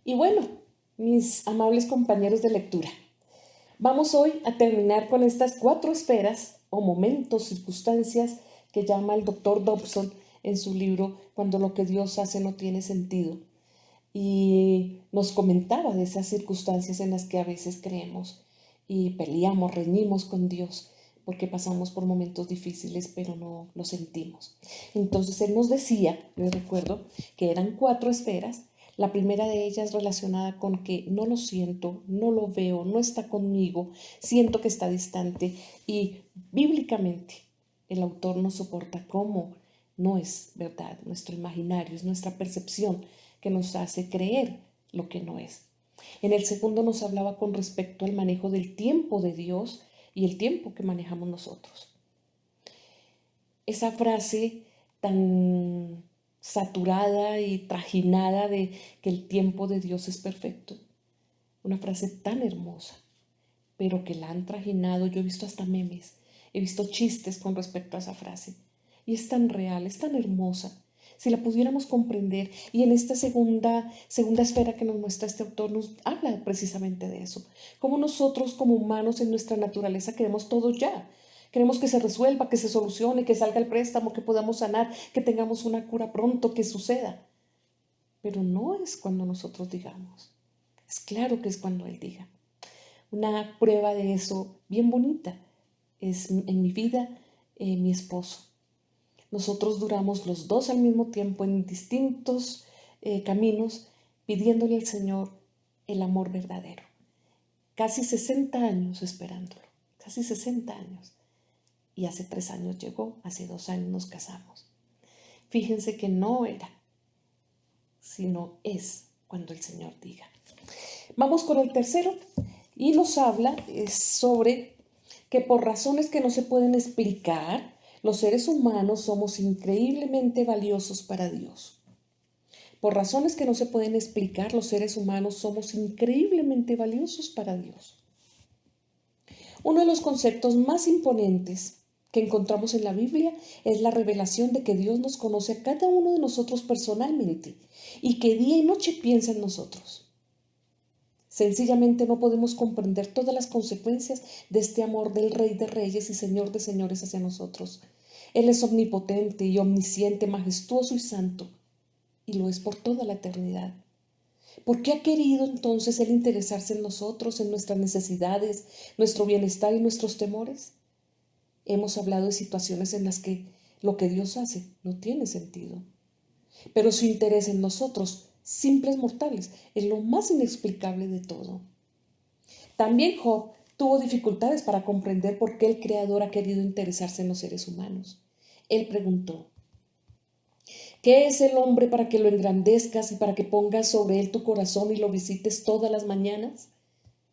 Y bueno, mis amables compañeros de lectura, vamos hoy a terminar con estas 4 esferas o momentos, circunstancias que llama el doctor Dobson en su libro Cuando lo que Dios hace no tiene sentido. Y nos comentaba de esas circunstancias en las que a veces creemos y peleamos, reñimos con Dios porque pasamos por momentos difíciles pero no lo sentimos. Entonces él nos decía, les recuerdo, que eran 4 esferas. La primera de ellas relacionada con que no lo siento, no lo veo, no está conmigo, siento que está distante, y bíblicamente el autor nos soporta cómo no es verdad, nuestro imaginario, es nuestra percepción que nos hace creer lo que no es. En el segundo nos hablaba con respecto al manejo del tiempo de Dios y el tiempo que manejamos nosotros. Esa frase tan saturada y trajinada de que el tiempo de Dios es perfecto, una frase tan hermosa, pero que la han trajinado. Yo he visto hasta memes, he visto chistes con respecto a esa frase, y es tan real, es tan hermosa. Si la pudiéramos comprender, y en esta segunda esfera que nos muestra este autor, nos habla precisamente de eso. Como nosotros como humanos en nuestra naturaleza queremos todo ya. Queremos que se resuelva, que se solucione, que salga el préstamo, que podamos sanar, que tengamos una cura pronto, que suceda. Pero no es cuando nosotros digamos. Es claro que es cuando Él diga. Una prueba de eso bien bonita es en mi vida, mi esposo. Nosotros duramos los dos al mismo tiempo en distintos caminos, pidiéndole al Señor el amor verdadero. Casi 60 años esperándolo, casi 60 años. Y hace 3 años llegó, hace 2 años nos casamos. Fíjense que no era, sino es cuando el Señor diga. Vamos con el tercero, y nos habla sobre que por razones que no se pueden explicar, los seres humanos somos increíblemente valiosos para Dios. Por razones que no se pueden explicar, los seres humanos somos increíblemente valiosos para Dios. Uno de los conceptos más imponentes que encontramos en la Biblia es la revelación de que Dios nos conoce a cada uno de nosotros personalmente y que día y noche piensa en nosotros. Sencillamente no podemos comprender todas las consecuencias de este amor del Rey de Reyes y Señor de Señores hacia nosotros. Él es omnipotente y omnisciente, majestuoso y santo, y lo es por toda la eternidad. ¿Por qué ha querido entonces Él interesarse en nosotros, en nuestras necesidades, nuestro bienestar y nuestros temores? Hemos hablado de situaciones en las que lo que Dios hace no tiene sentido, pero su interés en nosotros, simples mortales, es lo más inexplicable de todo. También Job tuvo dificultades para comprender por qué el Creador ha querido interesarse en los seres humanos. Él preguntó: ¿qué es el hombre para que lo engrandezcas y para que pongas sobre él tu corazón y lo visites todas las mañanas?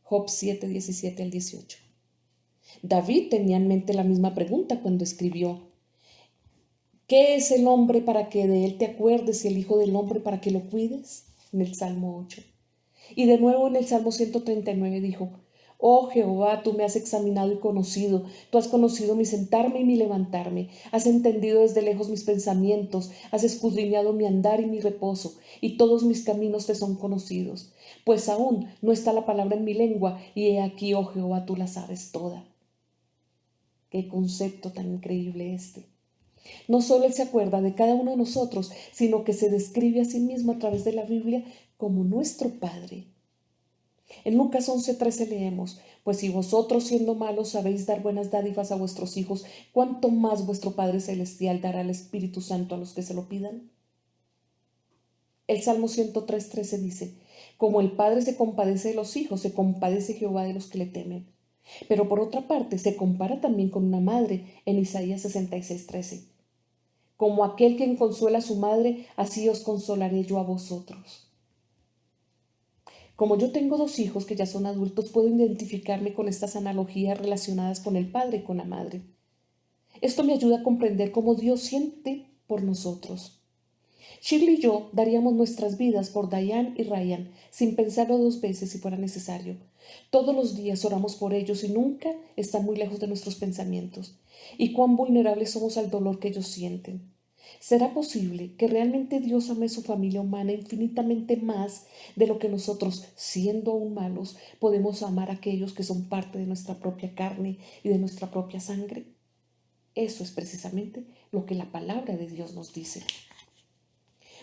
Job 7, 17 al 18. David tenía en mente la misma pregunta cuando escribió: ¿qué es el hombre para que de él te acuerdes y el hijo del hombre para que lo cuides? En el Salmo 8. Y de nuevo en el Salmo 139 dijo: oh Jehová, tú me has examinado y conocido, tú has conocido mi sentarme y mi levantarme, has entendido desde lejos mis pensamientos, has escudriñado mi andar y mi reposo, y todos mis caminos te son conocidos. Pues aún no está la palabra en mi lengua, y he aquí, oh Jehová, tú la sabes toda. Qué concepto tan increíble este. No solo Él se acuerda de cada uno de nosotros, sino que se describe a sí mismo a través de la Biblia como nuestro Padre. En Lucas 11:13 leemos: pues si vosotros siendo malos sabéis dar buenas dádivas a vuestros hijos, ¿cuánto más vuestro Padre Celestial dará el Espíritu Santo a los que se lo pidan? El Salmo 103:13 dice: como el Padre se compadece de los hijos, se compadece Jehová de los que le temen. Pero por otra parte se compara también con una madre en Isaías 66:13. Como aquel quien consuela a su madre, así os consolaré yo a vosotros. Como yo tengo 2 hijos que ya son adultos, puedo identificarme con estas analogías relacionadas con el padre y con la madre. Esto me ayuda a comprender cómo Dios siente por nosotros. Shirley y yo daríamos nuestras vidas por Diane y Ryan, sin pensarlo 2 veces si fuera necesario. Todos los días oramos por ellos y nunca están muy lejos de nuestros pensamientos. Y cuán vulnerables somos al dolor que ellos sienten. ¿Será posible que realmente Dios ame a su familia humana infinitamente más de lo que nosotros, siendo aún malos, podemos amar a aquellos que son parte de nuestra propia carne y de nuestra propia sangre? Eso es precisamente lo que la palabra de Dios nos dice.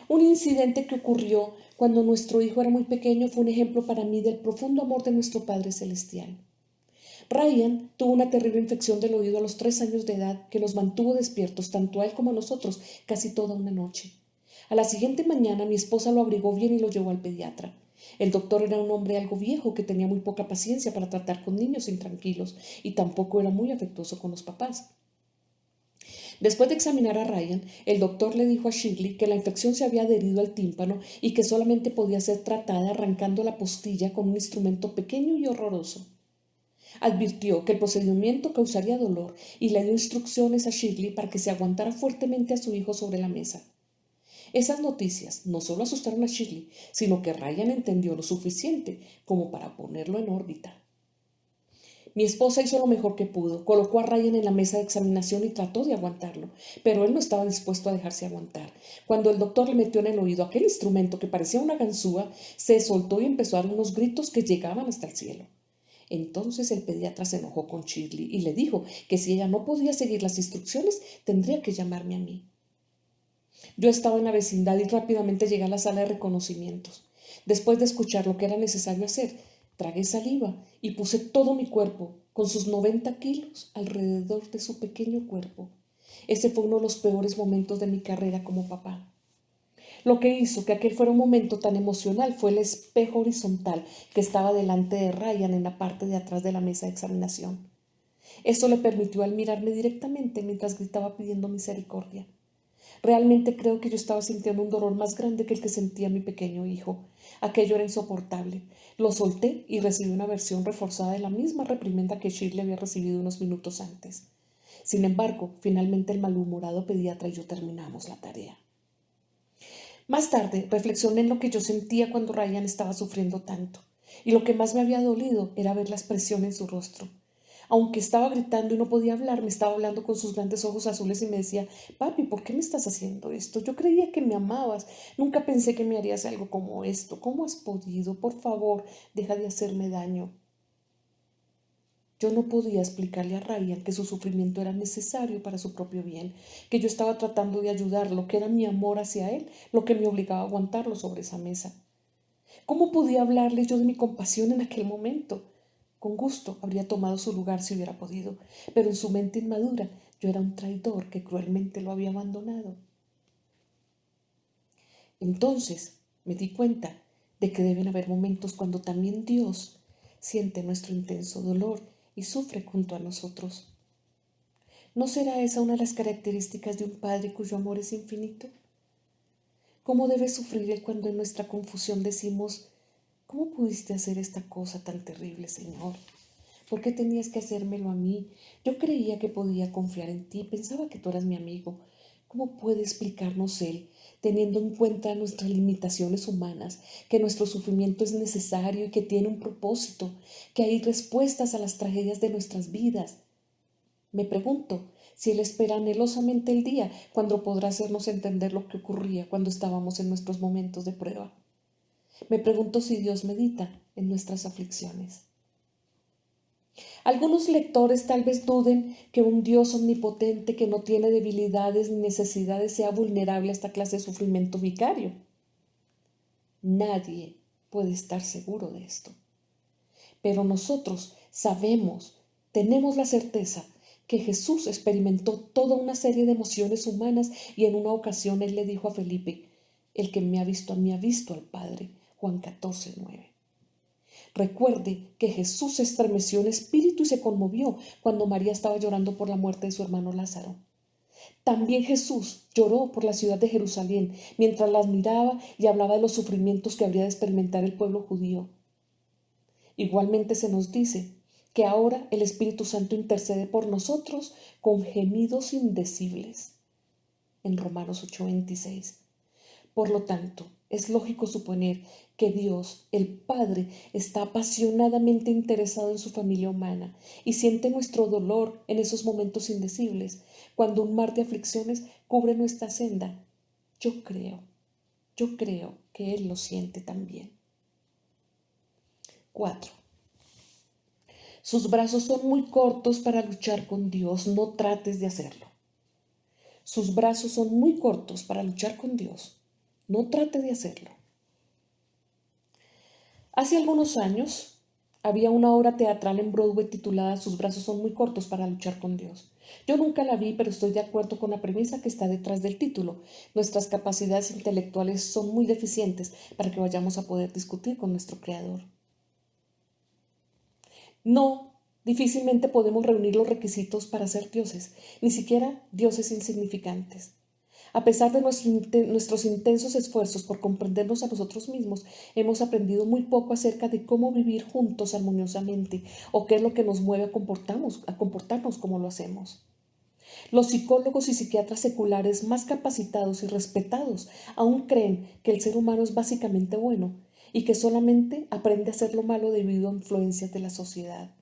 Un incidente que ocurrió cuando nuestro hijo era muy pequeño fue un ejemplo para mí del profundo amor de nuestro Padre Celestial. Ryan tuvo una terrible infección del oído a los 3 años de edad que nos mantuvo despiertos, tanto a él como a nosotros, casi toda una noche. A la siguiente mañana mi esposa lo abrigó bien y lo llevó al pediatra. El doctor era un hombre algo viejo que tenía muy poca paciencia para tratar con niños intranquilos y tampoco era muy afectuoso con los papás. Después de examinar a Ryan, el doctor le dijo a Shirley que la infección se había adherido al tímpano y que solamente podía ser tratada arrancando la postilla con un instrumento pequeño y horroroso. Advirtió que el procedimiento causaría dolor y le dio instrucciones a Shirley para que se aguantara fuertemente a su hijo sobre la mesa. Esas noticias no solo asustaron a Shirley, sino que Ryan entendió lo suficiente como para ponerlo en órbita. Mi esposa hizo lo mejor que pudo, colocó a Ryan en la mesa de examinación y trató de aguantarlo, pero él no estaba dispuesto a dejarse aguantar. Cuando el doctor le metió en el oído aquel instrumento que parecía una ganzúa, se soltó y empezó a dar unos gritos que llegaban hasta el cielo. Entonces el pediatra se enojó con Shirley y le dijo que si ella no podía seguir las instrucciones, tendría que llamarme a mí. Yo estaba en la vecindad y rápidamente llegué a la sala de reconocimientos. Después de escuchar lo que era necesario hacer, tragué saliva y puse todo mi cuerpo, con sus 90 kilos, alrededor de su pequeño cuerpo. Ese fue uno de los peores momentos de mi carrera como papá. Lo que hizo que aquel fuera un momento tan emocional fue el espejo horizontal que estaba delante de Ryan en la parte de atrás de la mesa de examinación. Eso le permitió al mirarme directamente mientras gritaba pidiendo misericordia. Realmente creo que yo estaba sintiendo un dolor más grande que el que sentía mi pequeño hijo. Aquello era insoportable. Lo solté y recibí una versión reforzada de la misma reprimenda que Shirley había recibido unos minutos antes. Sin embargo, finalmente el malhumorado pediatra y yo terminamos la tarea. Más tarde reflexioné en lo que yo sentía cuando Ryan estaba sufriendo tanto, y lo que más me había dolido era ver la expresión en su rostro. Aunque estaba gritando y no podía hablar, me estaba hablando con sus grandes ojos azules y me decía: papi, ¿por qué me estás haciendo esto? Yo creía que me amabas. Nunca pensé que me harías algo como esto. ¿Cómo has podido? Por favor, deja de hacerme daño. Yo no podía explicarle a Ryan que su sufrimiento era necesario para su propio bien, que yo estaba tratando de ayudarlo, que era mi amor hacia él lo que me obligaba a aguantarlo sobre esa mesa. ¿Cómo podía hablarle yo de mi compasión en aquel momento? Con gusto habría tomado su lugar si hubiera podido, pero en su mente inmadura yo era un traidor que cruelmente lo había abandonado. Entonces me di cuenta de que deben haber momentos cuando también Dios siente nuestro intenso dolor y sufre junto a nosotros. ¿No será esa una de las características de un Padre cuyo amor es infinito? ¿Cómo debe sufrir Él cuando en nuestra confusión decimos: ¿cómo pudiste hacer esta cosa tan terrible, Señor? ¿Por qué tenías que hacérmelo a mí? Yo creía que podía confiar en ti, pensaba que tú eras mi amigo. ¿Cómo puede explicarnos Él, teniendo en cuenta nuestras limitaciones humanas, que nuestro sufrimiento es necesario y que tiene un propósito, que hay respuestas a las tragedias de nuestras vidas? Me pregunto si Él espera anhelosamente el día cuando podrá hacernos entender lo que ocurría cuando estábamos en nuestros momentos de prueba. Me pregunto si Dios medita en nuestras aflicciones. Algunos lectores tal vez duden que un Dios omnipotente que no tiene debilidades ni necesidades sea vulnerable a esta clase de sufrimiento vicario. Nadie puede estar seguro de esto. Pero nosotros sabemos, tenemos la certeza que Jesús experimentó toda una serie de emociones humanas y en una ocasión Él le dijo a Felipe: el que me ha visto a mí ha visto al Padre. Juan 14:9. Recuerde que Jesús se estremeció en espíritu y se conmovió cuando María estaba llorando por la muerte de su hermano Lázaro. También Jesús lloró por la ciudad de Jerusalén mientras las miraba y hablaba de los sufrimientos que habría de experimentar el pueblo judío. Igualmente se nos dice que ahora el Espíritu Santo intercede por nosotros con gemidos indecibles, en Romanos 8:26. Por lo tanto, es lógico suponer que Dios, el Padre, está apasionadamente interesado en su familia humana y siente nuestro dolor en esos momentos indecibles, cuando un mar de aflicciones cubre nuestra senda. Yo creo que Él lo siente también. 4. Sus brazos son muy cortos para luchar con Dios, no trates de hacerlo. Sus brazos son muy cortos para luchar con Dios, no trate de hacerlo. Hace algunos años había una obra teatral en Broadway titulada Sus brazos son muy cortos para luchar con Dios. Yo nunca la vi, pero estoy de acuerdo con la premisa que está detrás del título. Nuestras capacidades intelectuales son muy deficientes para que vayamos a poder discutir con nuestro Creador. No, difícilmente podemos reunir los requisitos para ser dioses, ni siquiera dioses insignificantes. A pesar de nuestros intensos esfuerzos por comprendernos a nosotros mismos, hemos aprendido muy poco acerca de cómo vivir juntos armoniosamente o qué es lo que nos mueve a comportarnos como lo hacemos. Los psicólogos y psiquiatras seculares más capacitados y respetados aún creen que el ser humano es básicamente bueno y que solamente aprende a hacer lo malo debido a influencias de la sociedad.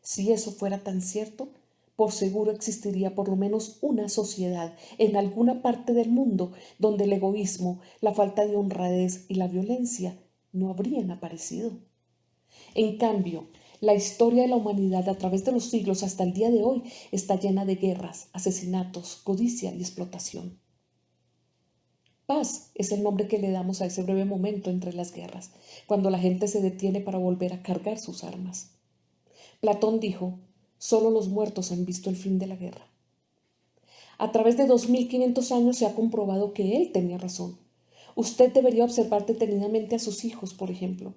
Si eso fuera tan cierto, por seguro existiría por lo menos una sociedad en alguna parte del mundo donde el egoísmo, la falta de honradez y la violencia no habrían aparecido. En cambio, la historia de la humanidad a través de los siglos hasta el día de hoy está llena de guerras, asesinatos, codicia y explotación. Paz es el nombre que le damos a ese breve momento entre las guerras, cuando la gente se detiene para volver a cargar sus armas. Platón dijo: solo los muertos han visto el fin de la guerra. A través de 2500 años se ha comprobado que él tenía razón. Usted debería observar detenidamente a sus hijos, por ejemplo.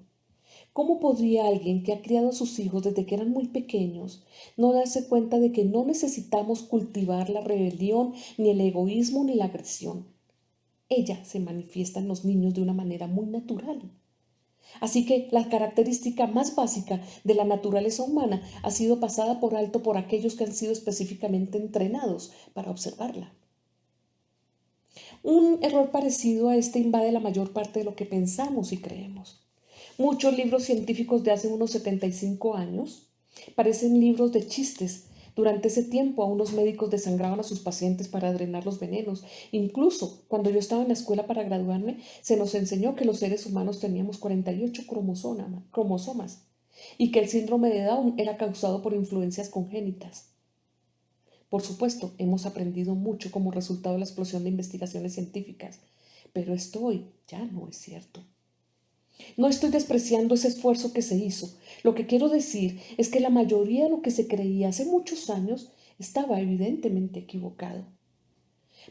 ¿Cómo podría alguien que ha criado a sus hijos desde que eran muy pequeños no darse cuenta de que no necesitamos cultivar la rebelión, ni el egoísmo, ni la agresión? Ella se manifiesta en los niños de una manera muy natural. Así que la característica más básica de la naturaleza humana ha sido pasada por alto por aquellos que han sido específicamente entrenados para observarla. Un error parecido a este invade la mayor parte de lo que pensamos y creemos. Muchos libros científicos de hace unos 75 años parecen libros de chistes. Durante ese tiempo, aún los médicos desangraban a sus pacientes para drenar los venenos. Incluso cuando yo estaba en la escuela para graduarme, se nos enseñó que los seres humanos teníamos 48 cromosomas y que el síndrome de Down era causado por influencias congénitas. Por supuesto, hemos aprendido mucho como resultado de la explosión de investigaciones científicas, pero esto hoy ya no es cierto. No estoy despreciando ese esfuerzo que se hizo. Lo que quiero decir es que la mayoría de lo que se creía hace muchos años estaba evidentemente equivocado.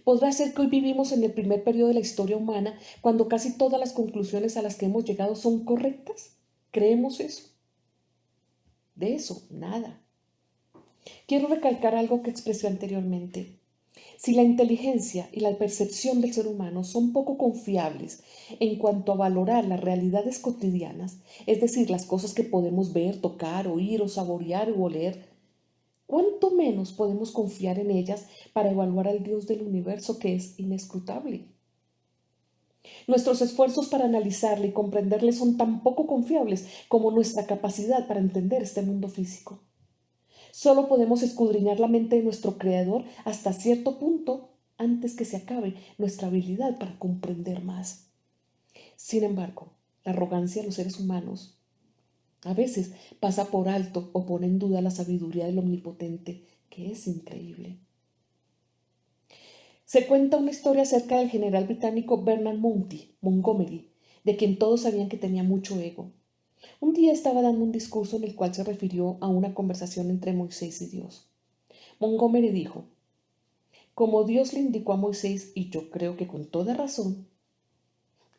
¿Podrá ser que hoy vivimos en el primer periodo de la historia humana cuando casi todas las conclusiones a las que hemos llegado son correctas? ¿Creemos eso? De eso, nada. Quiero recalcar algo que expresé anteriormente. Si la inteligencia y la percepción del ser humano son poco confiables en cuanto a valorar las realidades cotidianas, es decir, las cosas que podemos ver, tocar, oír o saborear o oler, ¿cuánto menos podemos confiar en ellas para evaluar al Dios del universo, que es inescrutable? Nuestros esfuerzos para analizarle y comprenderle son tan poco confiables como nuestra capacidad para entender este mundo físico. Solo podemos escudriñar la mente de nuestro Creador hasta cierto punto antes que se acabe nuestra habilidad para comprender más. Sin embargo, la arrogancia de los seres humanos a veces pasa por alto o pone en duda la sabiduría del Omnipotente, que es increíble. Se cuenta una historia acerca del general británico Bernard Montgomery, de quien todos sabían que tenía mucho ego. Un día estaba dando un discurso en el cual se refirió a una conversación entre Moisés y Dios. Montgomery dijo: como Dios le indicó a Moisés, y yo creo que con toda razón,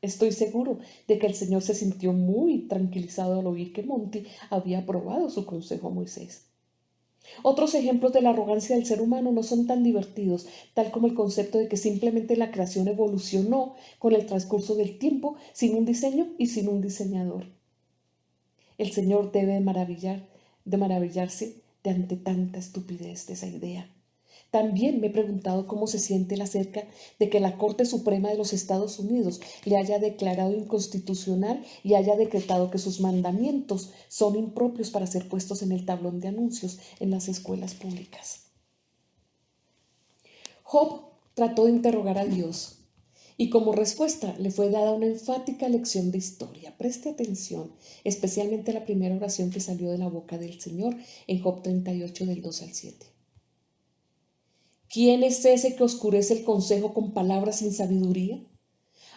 estoy seguro de que el Señor se sintió muy tranquilizado al oír que Monty había aprobado su consejo a Moisés. Otros ejemplos de la arrogancia del ser humano no son tan divertidos, tal como el concepto de que simplemente la creación evolucionó con el transcurso del tiempo sin un diseño y sin un diseñador. El Señor debe de maravillarse de ante tanta estupidez de esa idea. También me he preguntado cómo se siente él acerca de que la Corte Suprema de los Estados Unidos le haya declarado inconstitucional y haya decretado que sus mandamientos son impropios para ser puestos en el tablón de anuncios en las escuelas públicas. Job trató de interrogar a Dios y como respuesta le fue dada una enfática lección de historia. Preste atención, especialmente a la primera oración que salió de la boca del Señor en Job 38 del 2 al 7. ¿Quién es ese que oscurece el consejo con palabras sin sabiduría?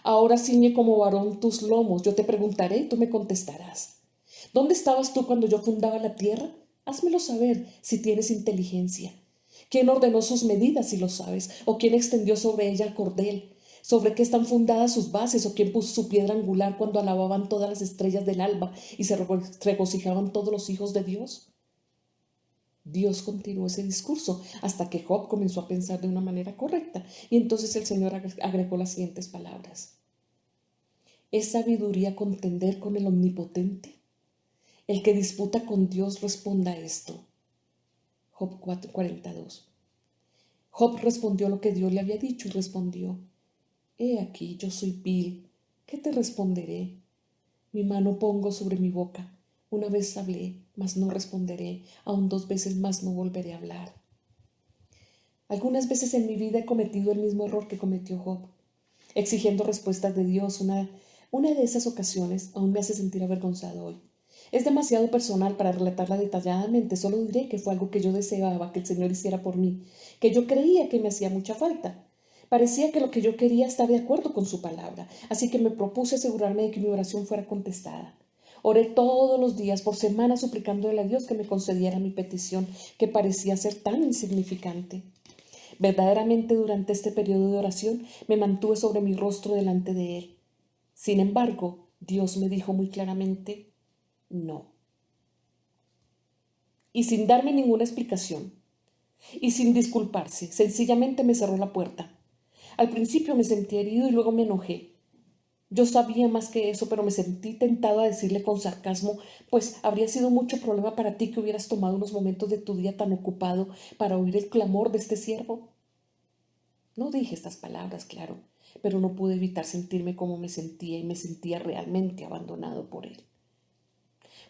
Ahora ciñe como varón tus lomos, yo te preguntaré y tú me contestarás. ¿Dónde estabas tú cuando yo fundaba la tierra? Házmelo saber si tienes inteligencia. ¿Quién ordenó sus medidas si lo sabes? ¿O quién extendió sobre ella el cordel? ¿Sobre qué están fundadas sus bases? ¿O quién puso su piedra angular cuando alababan todas las estrellas del alba y se regocijaban todos los hijos de Dios? Dios continuó ese discurso hasta que Job comenzó a pensar de una manera correcta y entonces el Señor agregó las siguientes palabras. ¿Es sabiduría contender con el Omnipotente? El que disputa con Dios responda esto. Job 4:42. Job respondió lo que Dios le había dicho y respondió, he aquí, yo soy vil, ¿qué te responderé? Mi mano pongo sobre mi boca. Una vez hablé, mas no responderé, aún 2 veces más no volveré a hablar. Algunas veces en mi vida he cometido el mismo error que cometió Job, exigiendo respuestas de Dios. Una de esas ocasiones aún me hace sentir avergonzado hoy. Es demasiado personal para relatarla detalladamente, solo diré que fue algo que yo deseaba que el Señor hiciera por mí, que yo creía que me hacía mucha falta. Parecía que lo que yo quería estaba de acuerdo con su palabra, así que me propuse asegurarme de que mi oración fuera contestada. Oré todos los días, por semanas, suplicándole a Dios que me concediera mi petición, que parecía ser tan insignificante. Verdaderamente durante este periodo de oración me mantuve sobre mi rostro delante de Él. Sin embargo, Dios me dijo muy claramente, no. Y sin darme ninguna explicación, y sin disculparse, sencillamente me cerró la puerta. Al principio me sentí herido y luego me enojé. Yo sabía más que eso, pero me sentí tentado a decirle con sarcasmo, pues habría sido mucho problema para ti que hubieras tomado unos momentos de tu día tan ocupado para oír el clamor de este siervo. No dije estas palabras, claro, pero no pude evitar sentirme como me sentía y me sentía realmente abandonado por él.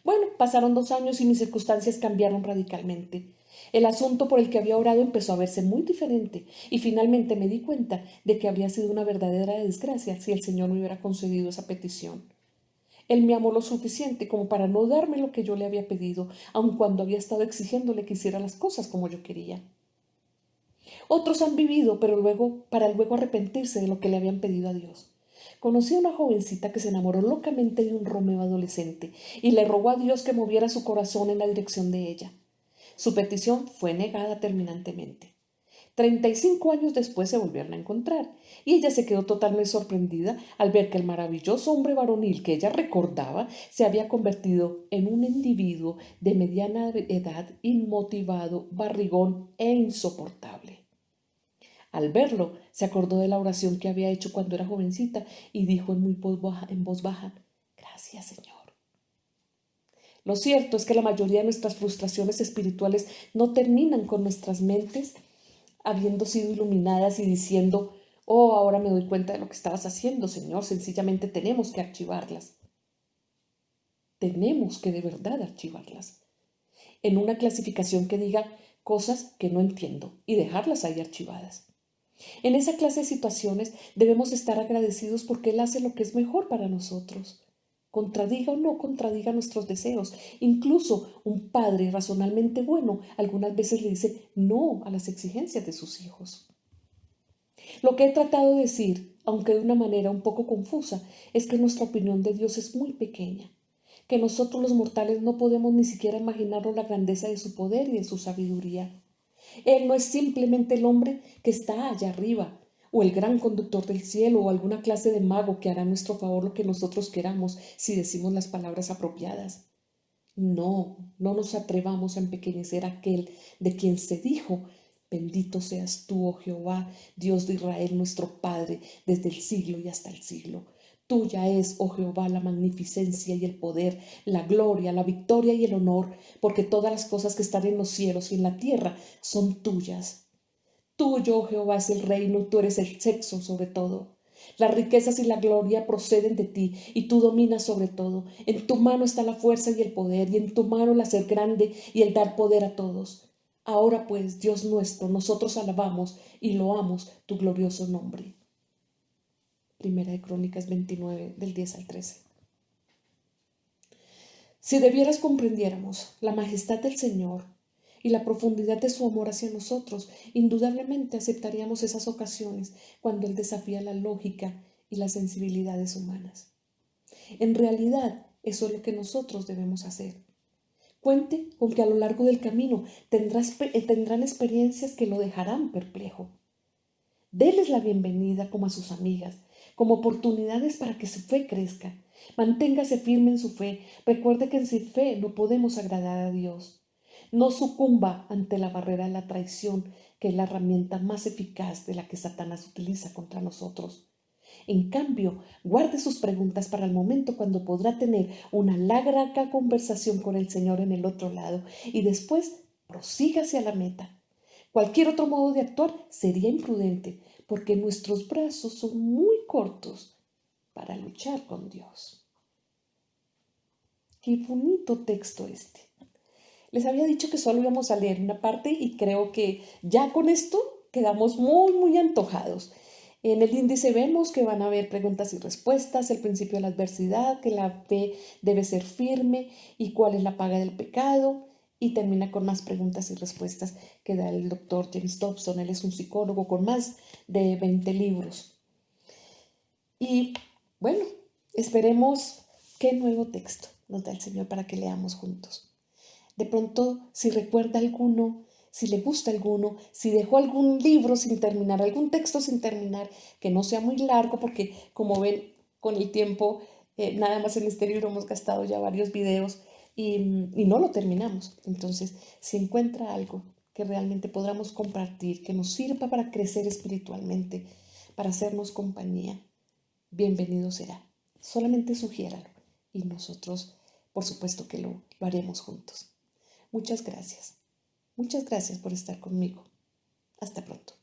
Bueno, pasaron 2 años y mis circunstancias cambiaron radicalmente. El asunto por el que había orado empezó a verse muy diferente y finalmente me di cuenta de que habría sido una verdadera desgracia si el Señor me hubiera concedido esa petición. Él me amó lo suficiente como para no darme lo que yo le había pedido, aun cuando había estado exigiéndole que hiciera las cosas como yo quería. Otros han vivido, pero para luego arrepentirse de lo que le habían pedido a Dios. Conocí a una jovencita que se enamoró locamente de un Romeo adolescente y le rogó a Dios que moviera su corazón en la dirección de ella. Su petición fue negada terminantemente. 35 años después se volvieron a encontrar y ella se quedó totalmente sorprendida al ver que el maravilloso hombre varonil que ella recordaba se había convertido en un individuo de mediana edad, inmotivado, barrigón e insoportable. Al verlo, se acordó de la oración que había hecho cuando era jovencita y dijo en voz baja, gracias, Señor. Lo cierto es que la mayoría de nuestras frustraciones espirituales no terminan con nuestras mentes habiendo sido iluminadas y diciendo, oh, ahora me doy cuenta de lo que estabas haciendo, Señor, sencillamente tenemos que archivarlas. Tenemos que de verdad archivarlas. En una clasificación que diga cosas que no entiendo y dejarlas ahí archivadas. En esa clase de situaciones debemos estar agradecidos porque Él hace lo que es mejor para nosotros. Contradiga o no contradiga nuestros deseos. Incluso un padre razonablemente bueno algunas veces le dice no a las exigencias de sus hijos. Lo que he tratado de decir, aunque de una manera un poco confusa, es que nuestra opinión de Dios es muy pequeña, que nosotros los mortales no podemos ni siquiera imaginarnos la grandeza de su poder y de su sabiduría. Él no es simplemente el hombre que está allá arriba, o el gran conductor del cielo, o alguna clase de mago que hará a nuestro favor lo que nosotros queramos si decimos las palabras apropiadas. No, no nos atrevamos a empequeñecer a aquel de quien se dijo, bendito seas tú, oh Jehová, Dios de Israel, nuestro Padre, desde el siglo y hasta el siglo. Tuya es, oh Jehová, la magnificencia y el poder, la gloria, la victoria y el honor, porque todas las cosas que están en los cielos y en la tierra son tuyas. Tuyo, oh Jehová, es el reino, tú eres el sexo sobre todo. Las riquezas y la gloria proceden de ti, y tú dominas sobre todo. En tu mano está la fuerza y el poder, y en tu mano el hacer grande y el dar poder a todos. Ahora pues, Dios nuestro, nosotros alabamos y loamos tu glorioso nombre. Primera de Crónicas 29, del 10 al 13. Si de veras comprendiéramos la majestad del Señor y la profundidad de su amor hacia nosotros, indudablemente aceptaríamos esas ocasiones cuando Él desafía la lógica y las sensibilidades humanas. En realidad, eso es lo que nosotros debemos hacer. Cuente con que a lo largo del camino tendrán experiencias que lo dejarán perplejo. Deles la bienvenida como a sus amigas, como oportunidades para que su fe crezca. Manténgase firme en su fe. Recuerde que sin fe no podemos agradar a Dios. No sucumba ante la barrera de la traición, que es la herramienta más eficaz de la que Satanás utiliza contra nosotros. En cambio, guarde sus preguntas para el momento cuando podrá tener una larga conversación con el Señor en el otro lado y después prosiga hacia la meta. Cualquier otro modo de actuar sería imprudente, porque nuestros brazos son muy cortos para luchar con Dios. Qué bonito texto este. Les había dicho que solo íbamos a leer una parte y creo que ya con esto quedamos muy antojados. En el índice vemos que van a haber preguntas y respuestas, el principio de la adversidad, que la fe debe ser firme y cuál es la paga del pecado. Y termina con más preguntas y respuestas que da el doctor James Dobson. Él es un psicólogo con más de 20 libros. Y bueno, esperemos qué nuevo texto nos da el Señor para que leamos juntos. De pronto, si recuerda alguno, si le gusta alguno, si dejó algún libro sin terminar, algún texto sin terminar, que no sea muy largo, porque como ven, con el tiempo, nada más en este libro hemos gastado ya varios videos y no lo terminamos. Entonces, si encuentra algo que realmente podamos compartir, que nos sirva para crecer espiritualmente, para hacernos compañía, bienvenido será. Solamente sugiéralo y nosotros, por supuesto que lo haremos juntos. Muchas gracias. Muchas gracias por estar conmigo. Hasta pronto.